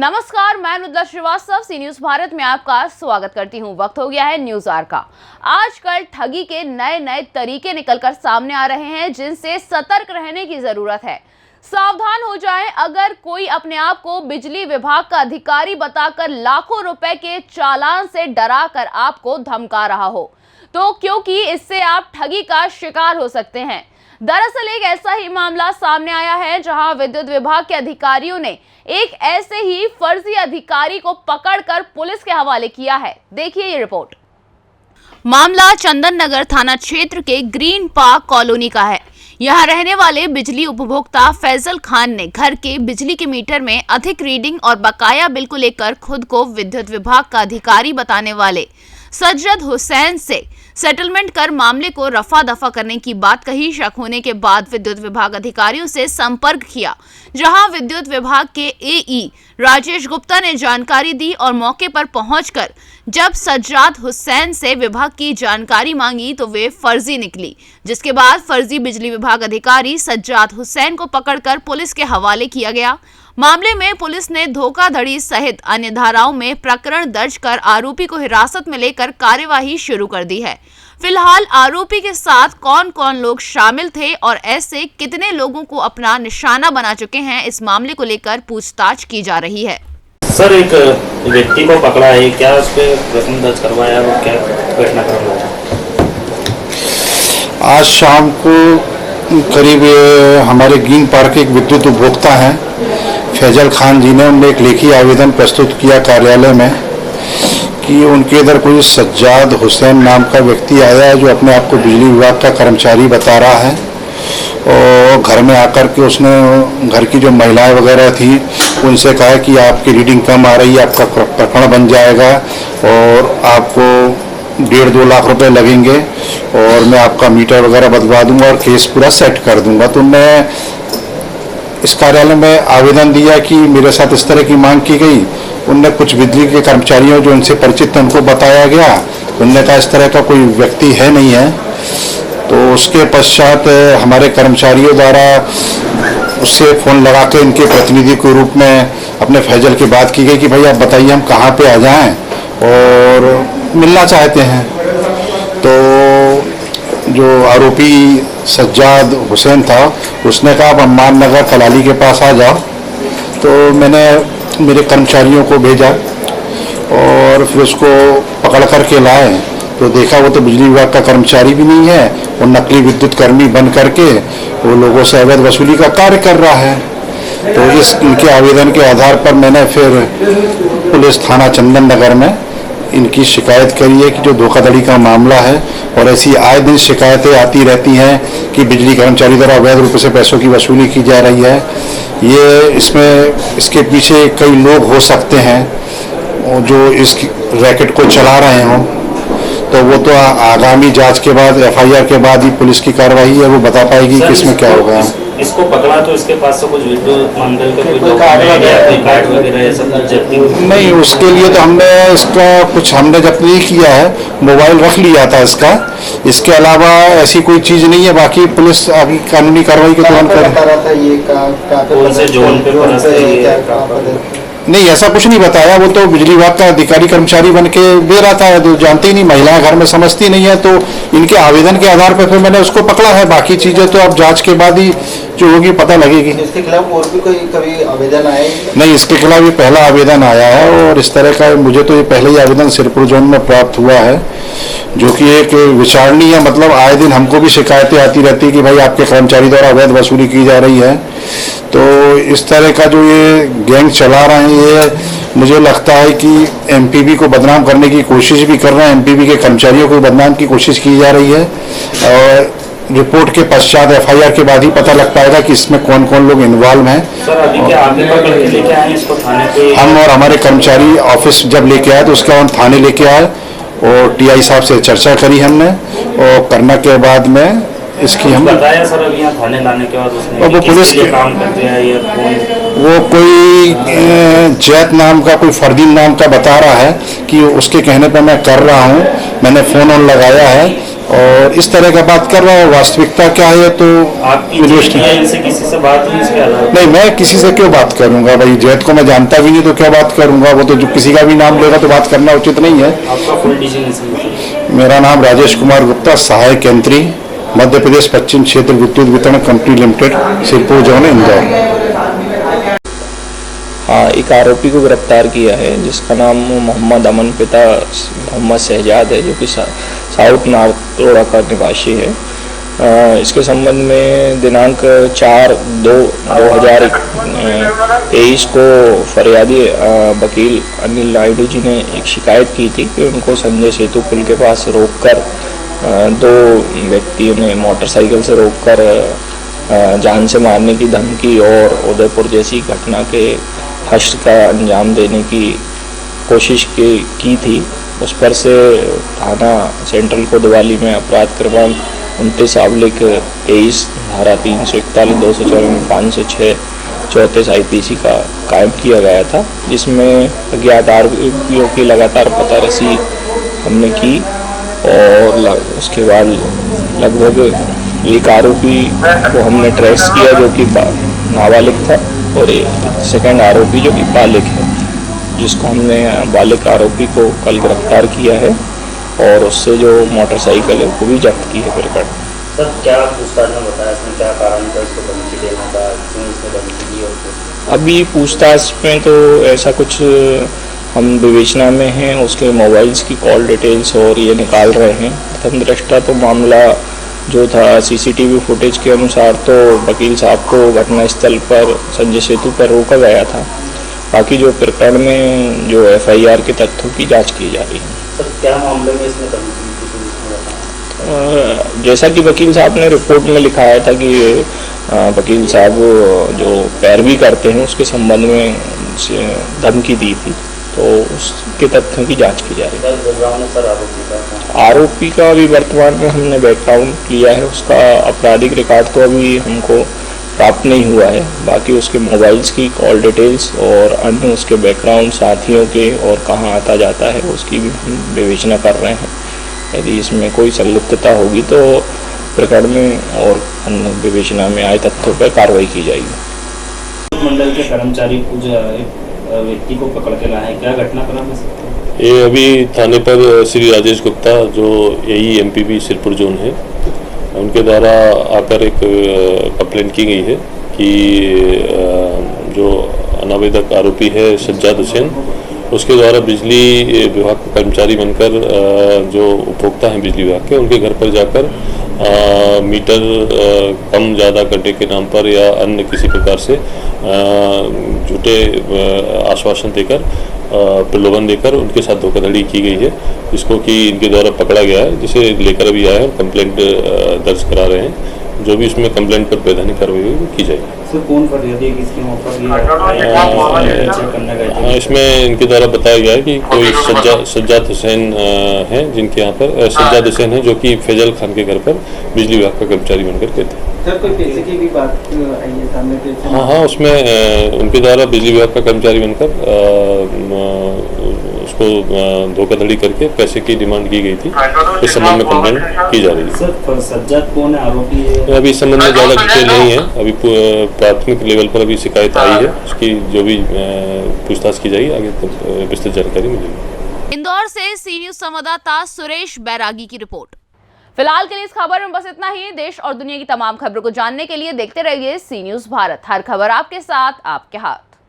नमस्कार, मैं नुदला श्रीवास्तव सी न्यूज भारत में आपका स्वागत करती हूं। वक्त हो गया है न्यूज आवर का। आजकल ठगी के नए नए तरीके निकलकर सामने आ रहे हैं, जिनसे सतर्क रहने की जरूरत है। सावधान हो जाएं अगर कोई अपने आप को बिजली विभाग का अधिकारी बताकर लाखों रुपए के चालान से डराकर आपको धमका रहा हो तो, क्योंकि इससे आप ठगी का शिकार हो सकते हैं। दरअसल एक ऐसा ही मामला सामने आया है, जहां विद्युत विभाग के अधिकारियों ने एक ऐसे ही फर्जी अधिकारी को पकड़कर पुलिस के हवाले किया है। देखिए ये रिपोर्ट। मामला चंदन नगर थाना क्षेत्र के ग्रीन पार्क कॉलोनी का है। यहाँ रहने वाले बिजली उपभोक्ता फैजल खान ने घर के बिजली के मीटर में अधिक रीडिंग और बकाया बिल को लेकर खुद को विद्युत विभाग का अधिकारी बताने वाले सज्जद हुसैन से सेटलमेंट कर मामले को रफा दफा करने की बात कही। शक होने के बाद विद्युत विभाग अधिकारियों से संपर्क किया, जहां विद्युत विभाग के एई राजेश गुप्ता ने जानकारी दी और मौके पर पहुंचकर जब सज्जद हुसैन से विभाग की जानकारी मांगी तो वे फर्जी निकली, जिसके बाद फर्जी बिजली विभाग अधिकारी सज्जद हुसैन को पकड़कर पुलिस के हवाले किया गया। मामले में पुलिस ने धोखाधड़ी सहित अन्य धाराओं में प्रकरण दर्ज कर आरोपी को हिरासत में लेकर कार्यवाही शुरू कर दी है। फिलहाल आरोपी के साथ कौन कौन लोग शामिल थे और ऐसे कितने लोगों को अपना निशाना बना चुके हैं, इस मामले को लेकर पूछताछ की जा रही है। सर, एक व्यक्ति को पकड़ा है, क्या उस पर प्रकरण दर्ज करवाया और क्या घटनाक्रम हुआ? आज शाम को करीब हमारे ग्रीन पार्क के एक विद्युत उपभोक्ता हैं फैजल खान जी ने उन्हें एक लेखी आवेदन प्रस्तुत किया कार्यालय में कि उनके इधर कोई सज्जद हुसैन नाम का व्यक्ति आया है जो अपने आप को बिजली विभाग का कर्मचारी बता रहा है, और घर में आकर के उसने घर की जो महिलाएं वगैरह थी उनसे कहा कि आपकी रीडिंग कम आ रही है, आपका प्रकरण बन जाएगा और आपको 1.5-2 लाख रुपए लगेंगे और मैं आपका मीटर वगैरह बदलवा दूंगा और केस पूरा सेट कर दूंगा। तो मैं इस कार्यालय में आवेदन दिया कि मेरे साथ इस तरह की मांग की गई। उनने कुछ बिजली के कर्मचारियों जो उनसे परिचित थे उनको बताया गया, उनने कहा इस तरह का कोई व्यक्ति है नहीं है। तो उसके पश्चात हमारे कर्मचारियों द्वारा उससे फ़ोन लगा के इनके प्रतिनिधि के रूप में अपने फैजल की बात की गई कि भाई आप बताइए हम कहाँ पे आ जाएं और मिलना चाहते हैं। तो जो आरोपी सज्जद हुसैन था उसने कहा आप अम्मान नगर कलाली के पास आ जाओ। तो मैंने मेरे कर्मचारियों को भेजा और फिर उसको पकड़ कर के लाए तो देखा वो तो बिजली विभाग का कर्मचारी भी नहीं है, वो नकली विद्युत कर्मी बन करके वो लोगों से अवैध वसूली का कार्य कर रहा है। तो इनके आवेदन के आधार पर मैंने फिर पुलिस थाना चंदन नगर में इनकी शिकायत करी है कि जो धोखाधड़ी का मामला है और ऐसी आए दिन शिकायतें आती रहती हैं कि बिजली कर्मचारी द्वारा अवैध रूप से पैसों की वसूली की जा रही है। ये इसके पीछे कई लोग हो सकते हैं जो इस रैकेट को चला रहे हों, तो वो तो आगामी जांच के बाद एफआईआर के बाद ही पुलिस की कार्रवाई है, वो बता पाएगी कि इसमें क्या होगा। इसको पकड़ा तो इसके पास से कुछ विद्युत मंडल का कोई डॉक्यूमेंट या कोई कार्ड वगैरह ऐसा कुछ जब्ती नहीं, उसके लिए तो हमने इसका कुछ हमने जब्त नहीं किया है, मोबाइल रख लिया था इसका। इसके अलावा ऐसी कोई चीज़ नहीं है। बाकी पुलिस अभी कानूनी कार्रवाई के दौरान कौन से जोन पे नहीं, ऐसा कुछ नहीं बताया। वो तो बिजली विभाग का अधिकारी कर्मचारी बन के दे रहा था, तो जानते ही नहीं, महिलाएं घर में समझती नहीं है। तो इनके आवेदन के आधार पर फिर मैंने उसको पकड़ा है। बाकी चीज़ें तो अब जांच के बाद ही जो होगी पता लगेगी। इसके खिलाफ और भी कोई कभी आवेदन आए? नहीं, इसके खिलाफ ये पहला आवेदन आया है और इस तरह का मुझे तो ये पहले ही आवेदन सिरपुर जोन में प्राप्त हुआ है, जो कि एक विचारणीय है। मतलब आए दिन हमको भी शिकायतें आती रहती है कि भाई आपके कर्मचारी द्वारा अवैध वसूली की जा रही है। तो इस तरह का जो ये गैंग चला रहे हैं, ये मुझे लगता है कि एमपीबी को बदनाम करने की कोशिश भी कर रहे हैं, एमपीबी के कर्मचारियों को बदनाम की कोशिश की जा रही है। और रिपोर्ट के पश्चात एफआईआर के बाद ही पता लग पाएगा कि इसमें कौन कौन लोग इन्वॉल्व हैं। सर, अभी क्या आप लेके आए इसको थाने पे? हम और हमारे कर्मचारी ऑफिस जब लेके आए तो उसके बाद थाने लेके आए और टीआई साहब से चर्चा करी हमने, और करने के बाद में इसकी हम बताया सर अभी यहाँ थाने लाने के बाद उसने वो पुलिस के काम करते हैं या वो कोई जैत नाम का कोई फरदीन नाम का बता रहा है कि उसके कहने पर मैं कर रहा हूँ। मैंने फ़ोन ऑन लगाया है और इस तरह का बात कर रहा है। वास्तविकता क्या है तो आपकी इन्वेस्ट या इनसे किसी से बात हुई इसके अलावा? नहीं, मैं किसी से क्यों बात करूंगा भाई, जैद को मैं जानता भी नहीं तो क्या बात करूंगा। वो तो जो किसी का भी नाम लेगा तो बात करना उचित नहीं है। आपका फुल डिजिग्नेशन? मेरा नाम राजेश कुमार गुप्ता, सहायक यंत्री, मध्य प्रदेश पश्चिम क्षेत्र विद्युत वितरण company limited, Sirpur zone, Indore. हाँ, एक आरोपी को गिरफ्तार किया है जिसका नाम मोहम्मद अमन पिता मोहम्मद शहजाद है, जो कि साउथ नारतोड़ा का निवासी है। इसके संबंध में दिनांक 4/2/2023 को फरियादी वकील अनिल नायडू जी ने एक शिकायत की थी कि उनको संजय सेतु पुल के पास रोककर दो व्यक्तियों ने मोटरसाइकिल से रोककर जान से मारने की धमकी और उदयपुर जैसी घटना के हश्र का अंजाम देने की कोशिश की थी। उस पर से थाना सेंट्रल कोतवाली में अपराध क्रमांक 29/23 धारा 341, 254, 506, 34 IPC का कायम किया गया था, जिसमें अज्ञात आरोपियों की लगातार पतारसी हमने की और उसके बाद लगभग एक आरोपी को हमने ट्रेस किया जो कि नाबालिग था और एक सेकंड आरोपी जो कि बालिग है, जिसको हमने बालिग आरोपी को कल गिरफ्तार किया है और उससे जो मोटरसाइकिल है वो भी जब्त की है फिर। सर, क्या पूछताछ में बताया इसमें क्या कारण था इसको धमकी देने का, क्यों इसने धमकी दी? और अभी पूछताछ में तो ऐसा कुछ हम विवेचना में हैं, उसके मोबाइल्स की कॉल डिटेल्स और ये निकाल रहे हैं। प्रथम दृष्टा तो मामला जो था CCTV फुटेज के अनुसार तो वकील साहब को घटनास्थल पर संजय सेतु पर रोका गया था। बाकी जो प्रकरण में जो FIR के तथ्यों की जांच की जा रही है। सर, क्या मामले में इसने धमकी दी? जैसा कि वकील साहब ने रिपोर्ट में लिखाया था कि वकील साहब जो पैरवी करते हैं उसके संबंध में धमकी दी थी, तो उसके तथ्यों की जांच की जा रही है। सर, आरोपी का अभी वर्तमान में हमने बैकग्राउंड लिया है, उसका आपराधिक रिकॉर्ड तो अभी हमको प्राप्त नहीं हुआ है। बाकी उसके मोबाइल्स की कॉल डिटेल्स और अन्य उसके बैकग्राउंड साथियों के और कहाँ आता जाता है उसकी भी हम विवेचना कर रहे हैं। यदि इसमें कोई संलिप्तता होगी तो प्रकरण में और अन्य विवेचना में आए तथ्यों पर कार्रवाई की जाएगी। मंडल के कर्मचारी कुछ व्यक्ति को पकड़ के लाए हैं, क्या घटनाक्रम है? ये अभी थाने पर श्री राजेश गुप्ता जो AE MPB सिरपुर जोन है, उनके द्वारा आकर एक कंप्लेंट की गई है कि जो अनावेदक आरोपी है सज्जाद हुसैन, उसके द्वारा बिजली विभाग का कर्मचारी बनकर जो उपभोक्ता हैं बिजली विभाग के, उनके घर पर जाकर मीटर कम ज़्यादा करने के नाम पर या अन्य किसी प्रकार से झूठे आश्वासन देकर प्रलोभन देकर उनके साथ धोखाधड़ी की गई है, जिसको कि इनके द्वारा पकड़ा गया है, जिसे लेकर अभी आए और कंप्लेंट दर्ज करा रहे हैं। जो भी इसमें कंप्लेंट पर वैधानिक कार्रवाई होगी वो की जाएगी। सर, कौन फरियादी है, किसके मौके पर? इसमें इनके द्वारा बताया गया है कि कोई सज्जाद हुसैन हैं, जिनके यहाँ पर सज्जाद हुसैन हैं जो कि फैजल खान के घर पर बिजली विभाग का कर्मचारी बनकर के थे। सर, कोई पैसे की भी बात आई है सामने? हाँ, उसमें उनके द्वारा बिजली विभाग का कर्मचारी बनकर उसको धोखाधड़ी करके पैसे की डिमांड की गई थी। इस संबंध में कंप्लेंट की जा रही है। सर, सज्जाद कौन है आरोपी है? अभी इस संबंध में ज़्यादा डिटेल नहीं है। अभी प्राथमिक लेवल पर अभी शिकायत आई है, उसकी जो भी पूछताछ की जाएगी आगे विस्तृत जानकारी मिलेगी। इंदौर से सी न्यूज संवाददाता सुरेश बैरागी की रिपोर्ट। फिलहाल के लिए इस खबर में बस इतना ही। देश और दुनिया की तमाम खबरों को जानने के लिए देखते रहिए सी न्यूज भारत। हर खबर आपके साथ, आपके हाथ।